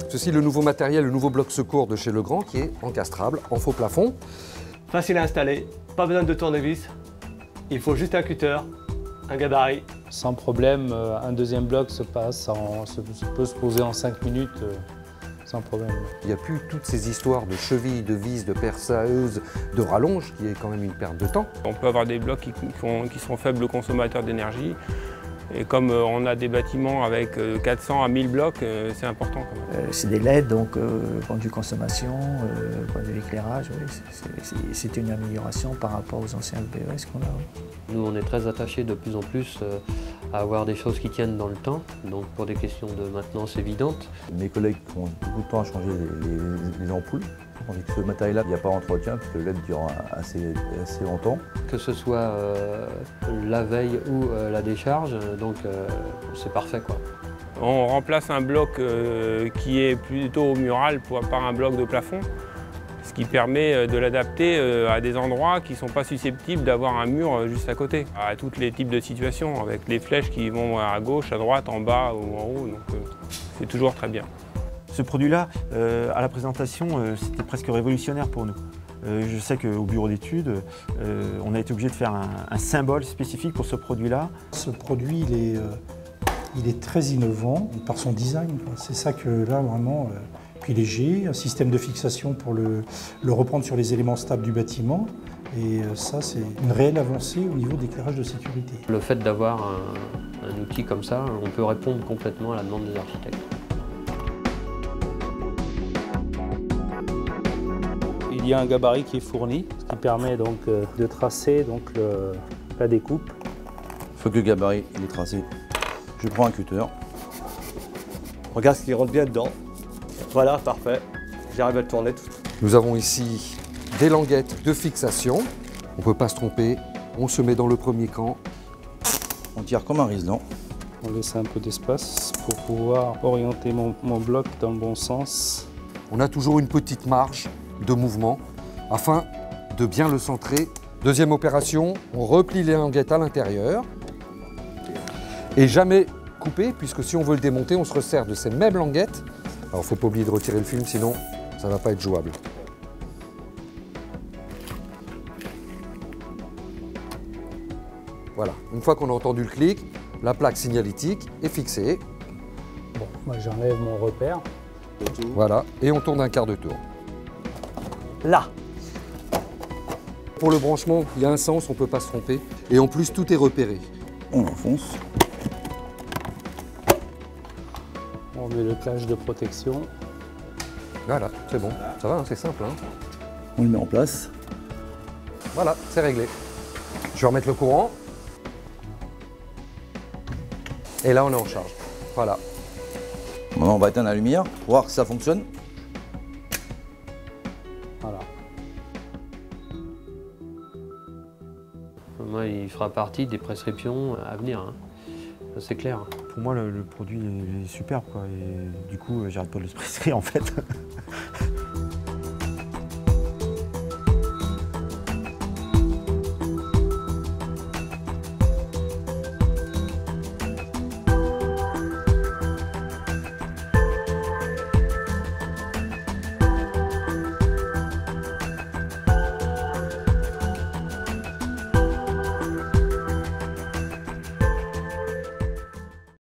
Ceci, le nouveau matériel, le nouveau bloc secours de chez Legrand qui est encastrable en faux plafond. Facile à installer, pas besoin de tournevis, il faut juste un cutter, un gabarit. Sans problème, un deuxième bloc peut se poser en 5 minutes sans problème. Il n'y a plus toutes ces histoires de chevilles, de vis, de perceuses, de rallonge qui est quand même une perte de temps. On peut avoir des blocs qui sont faibles consommateurs d'énergie. Et comme on a des bâtiments avec 400 à 1000 blocs, c'est important quand même. C'est des LED, donc point de vue consommation, point de vue éclairage, oui, c'est une amélioration par rapport aux anciens BES qu'on a. Oui. Nous, on est très attachés de plus en plus à avoir des choses qui tiennent dans le temps, donc pour des questions de maintenance évidentes. Mes collègues ont beaucoup de temps à changer les ampoules. Tandis que ce matériel-là, il n'y a pas d'entretien parce que le LED dure assez longtemps. Que ce soit la veille ou la décharge, donc c'est parfait, quoi. On remplace un bloc qui est plutôt au mural par un bloc de plafond, ce qui permet de l'adapter à des endroits qui ne sont pas susceptibles d'avoir un mur juste à côté. À tous les types de situations, avec les flèches qui vont à gauche, à droite, en bas ou en haut, donc c'est toujours très bien. Ce produit-là, à la présentation, c'était presque révolutionnaire pour nous. Je sais qu'au bureau d'études, on a été obligé de faire un symbole spécifique pour ce produit-là. Ce produit, il est très innovant par son design. C'est ça que là, vraiment, puis léger, un système de fixation pour le reprendre sur les éléments stables du bâtiment. Et ça, c'est une réelle avancée au niveau d'éclairage de sécurité. Le fait d'avoir un outil comme ça, on peut répondre complètement à la demande des architectes. Il y a un gabarit qui est fourni, ce qui permet donc de tracer donc, la découpe. Une fois que le gabarit est tracé, je prends un cutter. Regarde ce qui rentre bien dedans. Voilà, parfait. J'arrive à le tourner tout. Nous avons ici des languettes de fixation. On ne peut pas se tromper. On se met dans le premier camp. On tire comme un riselant. On laisse un peu d'espace pour pouvoir orienter mon bloc dans le bon sens. On a toujours une petite marge de mouvement afin de bien le centrer. Deuxième opération, on replie les languettes à l'intérieur et jamais couper, puisque si on veut le démonter, on se resserre de ces mêmes languettes. Alors il ne faut pas oublier de retirer le film, sinon ça ne va pas être jouable. Voilà, une fois qu'on a entendu le clic, la plaque signalétique est fixée. Bon, moi j'enlève mon repère. Voilà, et on tourne un quart de tour. Là. Pour le branchement, il y a un sens, on ne peut pas se tromper. Et en plus, tout est repéré. On enfonce. On met le clash de protection. Voilà, c'est bon. Ça va, hein, c'est simple. Hein. On le met en place. Voilà, c'est réglé. Je vais remettre le courant. Et là, on est en charge. Voilà. Maintenant, on va éteindre la lumière pour voir que ça fonctionne. Voilà. Moi, il fera partie des prescriptions à venir, hein. C'est clair. Pour moi, le produit est superbe, quoi. Et du coup, j'arrête pas de le prescrire en fait.